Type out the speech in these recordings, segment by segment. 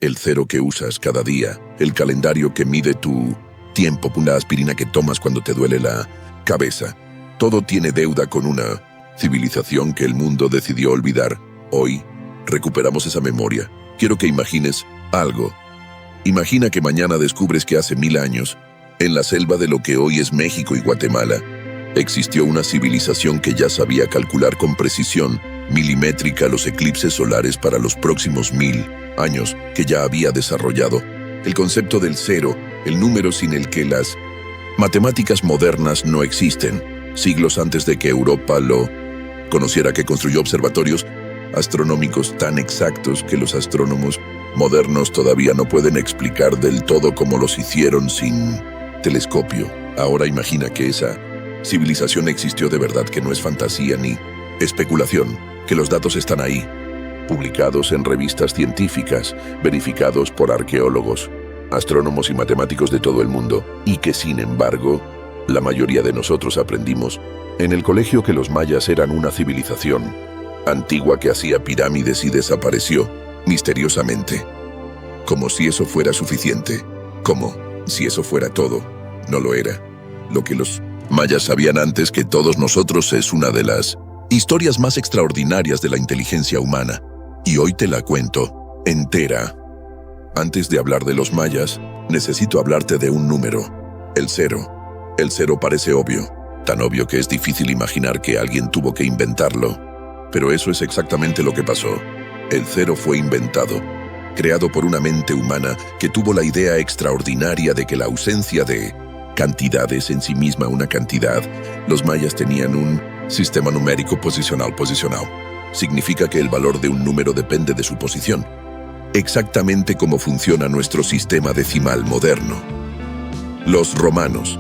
el cero que usas cada día, el calendario que mide tu tiempo, la aspirina que tomas cuando te duele la cabeza. Todo tiene deuda con una civilización que el mundo decidió olvidar. Hoy recuperamos esa memoria. Quiero que imagines algo. Imagina que mañana descubres que hace 1000 años, en la selva de lo que hoy es México y Guatemala, existió una civilización que ya sabía calcular con precisión milimétrica los eclipses solares para los próximos 1000 años, que ya había desarrollado el concepto del cero, el número sin el que las matemáticas modernas no existen, siglos antes de que Europa lo conociera, que construyó observatorios astronómicos tan exactos que los astrónomos modernos todavía no pueden explicar del todo cómo los hicieron sin telescopio. Ahora imagina que esa civilización existió de verdad, que no es fantasía ni especulación, que los datos están ahí, publicados en revistas científicas, verificados por arqueólogos, astrónomos y matemáticos de todo el mundo, y que sin embargo, la mayoría de nosotros aprendimos en el colegio que los mayas eran una civilización antigua que hacía pirámides y desapareció misteriosamente. Como si eso fuera suficiente, como si eso fuera todo. No lo era. Lo que los mayas sabían antes que todos nosotros es una de las historias más extraordinarias de la inteligencia humana. Y hoy te la cuento entera. Antes de hablar de los mayas, necesito hablarte de un número: el cero. El cero parece obvio, tan obvio que es difícil imaginar que alguien tuvo que inventarlo. Pero eso es exactamente lo que pasó. El cero fue inventado, creado por una mente humana que tuvo la idea extraordinaria de que la ausencia de cantidades en sí misma una cantidad. Los mayas tenían un sistema numérico posicional. Significa que el valor de un número depende de su posición, exactamente como funciona nuestro sistema decimal moderno. Los romanos,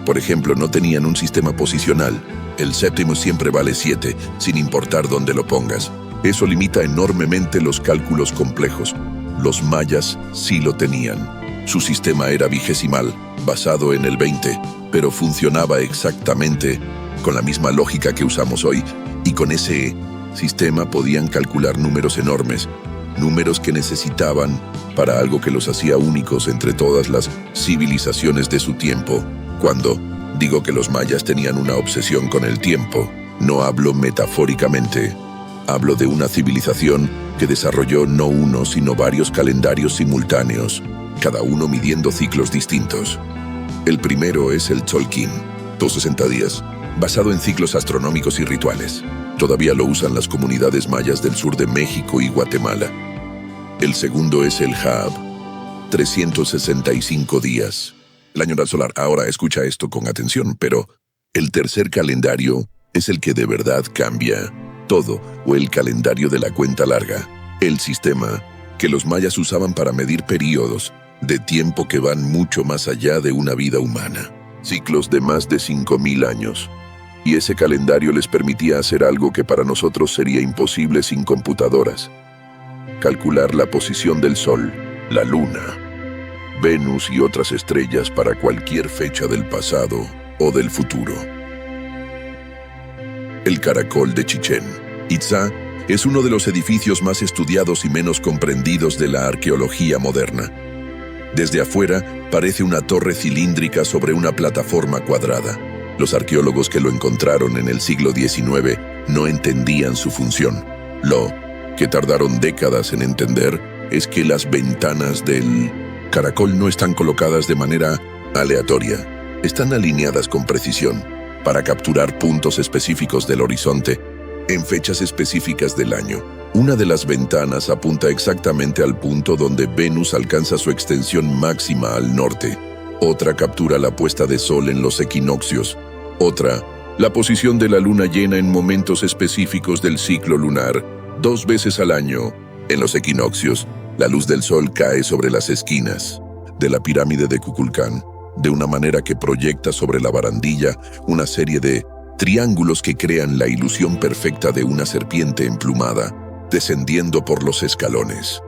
por ejemplo, no tenían un sistema posicional. El séptimo siempre vale 7, sin importar dónde lo pongas. Eso limita enormemente los cálculos complejos. Los mayas sí lo tenían. Su sistema era vigesimal, basado en el 20, pero funcionaba exactamente con la misma lógica que usamos hoy, y con ese sistema podían calcular números enormes, números que necesitaban para algo que los hacía únicos entre todas las civilizaciones de su tiempo. Cuando digo que los mayas tenían una obsesión con el tiempo, no hablo metafóricamente. Hablo de una civilización que desarrolló no uno, sino varios calendarios simultáneos, cada uno midiendo ciclos distintos. El primero es el Tzolk'in, 260 días, basado en ciclos astronómicos y rituales. Todavía lo usan las comunidades mayas del sur de México y Guatemala. El segundo es el Hab, 365 días. El año solar. Ahora escucha esto con atención, pero el tercer calendario es el que de verdad cambia todo, o el calendario de la cuenta larga, el sistema que los mayas usaban para medir periodos de tiempo que van mucho más allá de una vida humana, ciclos de más de 5000 años. Y ese calendario les permitía hacer algo que para nosotros sería imposible sin computadoras: calcular la posición del Sol, la Luna, Venus y otras estrellas para cualquier fecha del pasado o del futuro. El caracol de Chichén Itzá es uno de los edificios más estudiados y menos comprendidos de la arqueología moderna. Desde afuera parece una torre cilíndrica sobre una plataforma cuadrada. Los arqueólogos que lo encontraron en el siglo XIX no entendían su función. Lo que tardaron décadas en entender es que las ventanas del caracol no están colocadas de manera aleatoria, están alineadas con precisión para capturar puntos específicos del horizonte en fechas específicas del año. Una de las ventanas apunta exactamente al punto donde Venus alcanza su extensión máxima al norte. Otra captura la puesta de sol en los equinoccios. Otra, la posición de la luna llena en momentos específicos del ciclo lunar. 2 veces al año, en los equinoccios, la luz del sol cae sobre las esquinas de la pirámide de Kukulcán, de una manera que proyecta sobre la barandilla una serie de triángulos que crean la ilusión perfecta de una serpiente emplumada, descendiendo por los escalones.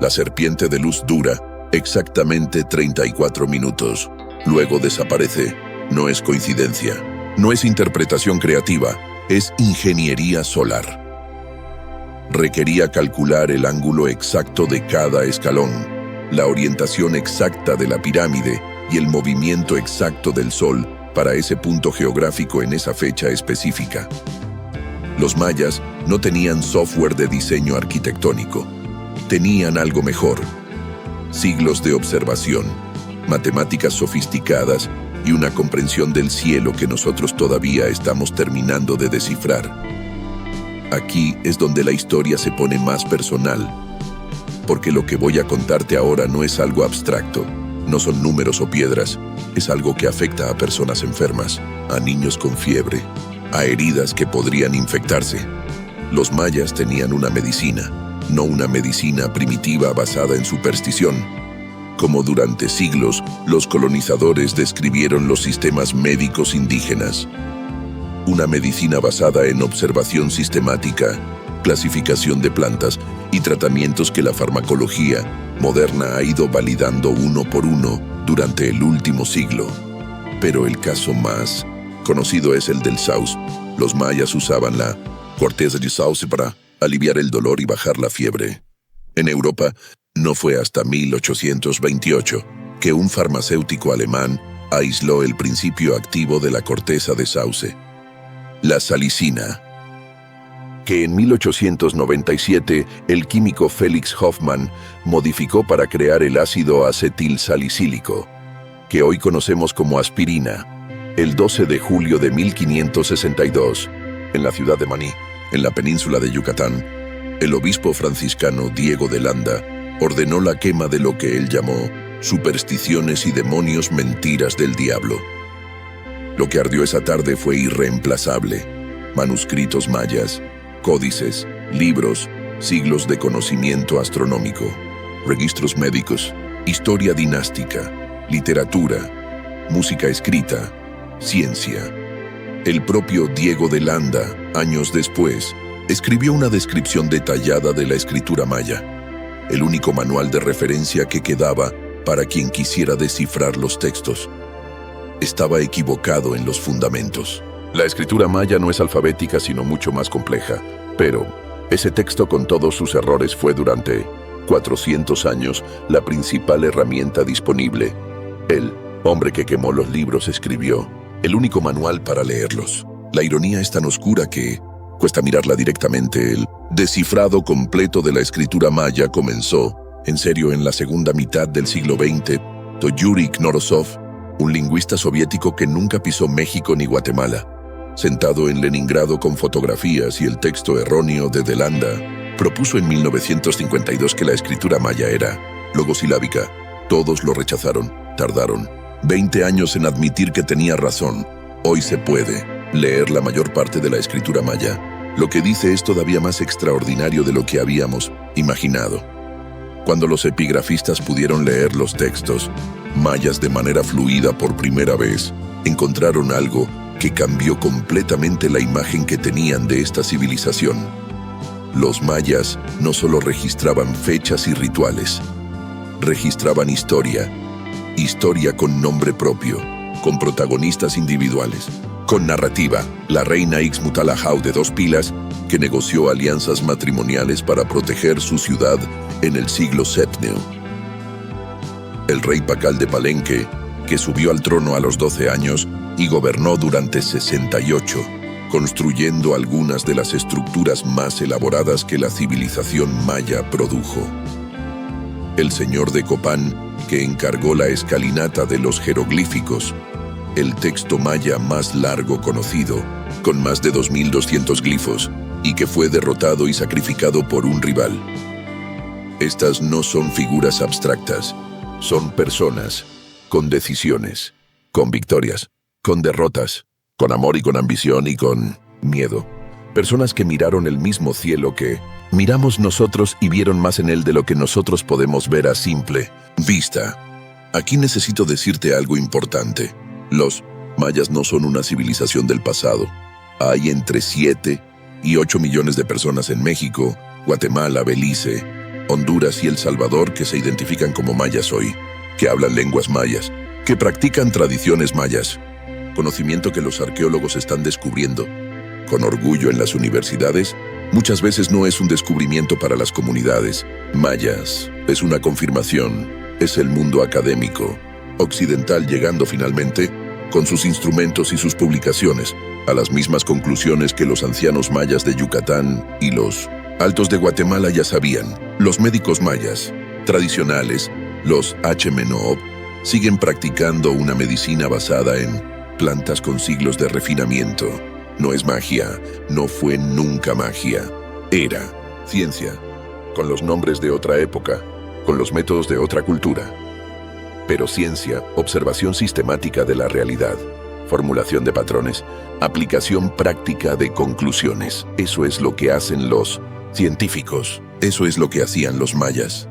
La serpiente de luz dura exactamente 34 minutos. Luego desaparece. No es coincidencia. No es interpretación creativa. Es ingeniería solar. Requería calcular el ángulo exacto de cada escalón, la orientación exacta de la pirámide y el movimiento exacto del sol para ese punto geográfico en esa fecha específica. Los mayas no tenían software de diseño arquitectónico. Tenían algo mejor: siglos de observación, matemáticas sofisticadas y una comprensión del cielo que nosotros todavía estamos terminando de descifrar. Aquí es donde la historia se pone más personal, porque lo que voy a contarte ahora no es algo abstracto, no son números o piedras, es algo que afecta a personas enfermas, a niños con fiebre, a heridas que podrían infectarse. Los mayas tenían una medicina, no una medicina primitiva basada en superstición. Como durante siglos, los colonizadores describieron los sistemas médicos indígenas. Una medicina basada en observación sistemática, clasificación de plantas y tratamientos que la farmacología moderna ha ido validando uno por uno durante el último siglo. Pero el caso más conocido es el del sauce. Los mayas usaban la corteza de sauce para aliviar el dolor y bajar la fiebre. En Europa, no fue hasta 1828 que un farmacéutico alemán aisló el principio activo de la corteza de sauce, la salicina, que en 1897 el químico Felix Hoffmann modificó para crear el ácido acetilsalicílico, que hoy conocemos como aspirina. El 12 de julio de 1562, en la ciudad de Maní, en la península de Yucatán, el obispo franciscano Diego de Landa ordenó la quema de lo que él llamó supersticiones y demonios mentiras del diablo. Lo que ardió esa tarde fue irreemplazable: manuscritos mayas, códices, libros, siglos de conocimiento astronómico, registros médicos, historia dinástica, literatura, música escrita, ciencia. El propio Diego de Landa, años después, escribió una descripción detallada de la escritura maya, el único manual de referencia que quedaba para quien quisiera descifrar los textos. Estaba equivocado en los fundamentos. La escritura maya no es alfabética, sino mucho más compleja, pero ese texto, con todos sus errores, fue durante 400 años la principal herramienta disponible. El hombre que quemó los libros escribió el único manual para leerlos. La ironía es tan oscura que cuesta mirarla directamente. El descifrado completo de la escritura maya comenzó, en serio, en la segunda mitad del siglo XX. Yuri Knorosov, un lingüista soviético que nunca pisó México ni Guatemala, sentado en Leningrado con fotografías y el texto erróneo de Landa, propuso en 1952 que la escritura maya era logosilábica. Todos lo rechazaron. Tardaron 20 años en admitir que tenía razón. Hoy se puede leer la mayor parte de la escritura maya. Lo que dice es todavía más extraordinario de lo que habíamos imaginado. Cuando los epigrafistas pudieron leer los textos mayas de manera fluida por primera vez, encontraron algo que cambió completamente la imagen que tenían de esta civilización. Los mayas no solo registraban fechas y rituales, registraban historia con nombre propio, con protagonistas individuales, con narrativa. La reina Ixmutalajau de 2 pilas, que negoció alianzas matrimoniales para proteger su ciudad en el siglo VII. El rey Pacal de Palenque, que subió al trono a los 12 años y gobernó durante 68, construyendo algunas de las estructuras más elaboradas que la civilización maya produjo. El señor de Copán, que encargó la escalinata de los jeroglíficos, el texto maya más largo conocido, con más de 2200 glifos, y que fue derrotado y sacrificado por un rival. Estas no son figuras abstractas, son personas, con decisiones, con victorias, con derrotas, con amor y con ambición y con miedo. Personas que miraron el mismo cielo que miramos nosotros y vieron más en él de lo que nosotros podemos ver a simple vista. Aquí necesito decirte algo importante. Los mayas no son una civilización del pasado. Hay entre 7 y 8 millones de personas en México, Guatemala, Belice, Honduras y El Salvador que se identifican como mayas hoy, que hablan lenguas mayas, que practican tradiciones mayas, conocimiento que los arqueólogos están descubriendo con orgullo en las universidades Muchas veces no es un descubrimiento para las comunidades mayas, es una confirmación, es el mundo académico occidental llegando finalmente, con sus instrumentos y sus publicaciones, a las mismas conclusiones que los ancianos mayas de Yucatán y los altos de Guatemala ya sabían. Los médicos mayas tradicionales, los H-Menop, siguen practicando una medicina basada en plantas con siglos de refinamiento. No es magia, no fue nunca magia. Era ciencia, con los nombres de otra época, con los métodos de otra cultura. Pero ciencia, observación sistemática de la realidad, formulación de patrones, aplicación práctica de conclusiones. Eso es lo que hacen los científicos. Eso es lo que hacían los mayas.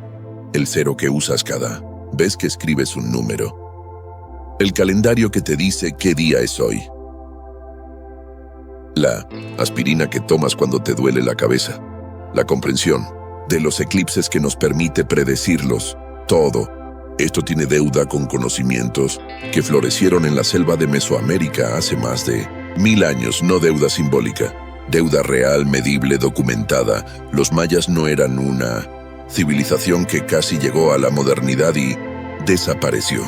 El cero que usas cada vez que escribes un número. El calendario que te dice qué día es hoy. La aspirina que tomas cuando te duele la cabeza. La comprensión de los eclipses que nos permite predecirlos. Todo esto tiene deuda con conocimientos que florecieron en la selva de Mesoamérica hace más de 1000 años, no deuda simbólica, deuda real, medible, documentada. Los mayas no eran una civilización que casi llegó a la modernidad y desapareció.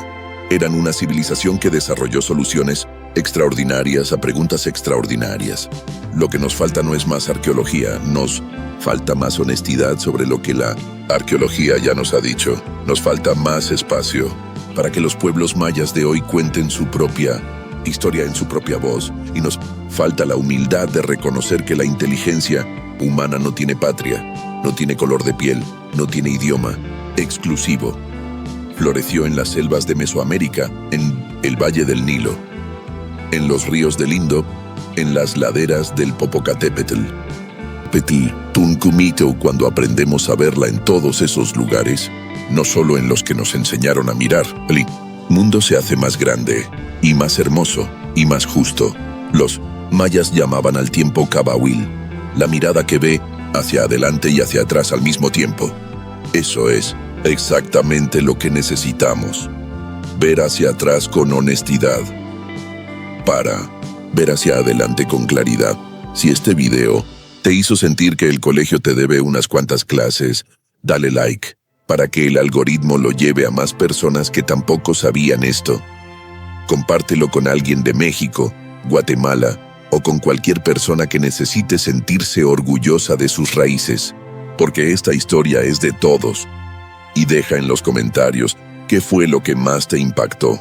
Eran una civilización que desarrolló soluciones extraordinarias a preguntas extraordinarias. Lo que nos falta no es más arqueología, nos falta más honestidad sobre lo que la arqueología ya nos ha dicho. Nos falta más espacio para que los pueblos mayas de hoy cuenten su propia historia en su propia voz, y nos falta la humildad de reconocer que la inteligencia humana no tiene patria, no tiene color de piel, no tiene idioma exclusivo. Floreció en las selvas de Mesoamérica, en el Valle del Nilo, en los ríos del Indo, en las laderas del Popocatépetl. Tunkumito, cuando aprendemos a verla en todos esos lugares, no solo en los que nos enseñaron a mirar, el mundo se hace más grande, y más hermoso, y más justo. Los mayas llamaban al tiempo Kabahuil, la mirada que ve hacia adelante y hacia atrás al mismo tiempo. Eso es exactamente lo que necesitamos. Ver hacia atrás con honestidad, para ver hacia adelante con claridad. Si este video te hizo sentir que el colegio te debe unas cuantas clases, dale like, para que el algoritmo lo lleve a más personas que tampoco sabían esto. Compártelo con alguien de México, Guatemala, o con cualquier persona que necesite sentirse orgullosa de sus raíces, porque esta historia es de todos. Y deja en los comentarios qué fue lo que más te impactó.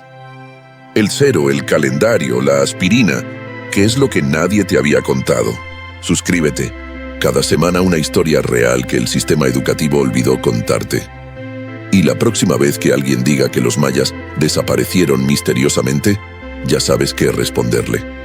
El cero, el calendario, la aspirina, ¿qué es lo que nadie te había contado? Suscríbete. Cada semana una historia real que el sistema educativo olvidó contarte. Y la próxima vez que alguien diga que los mayas desaparecieron misteriosamente, ya sabes qué responderle.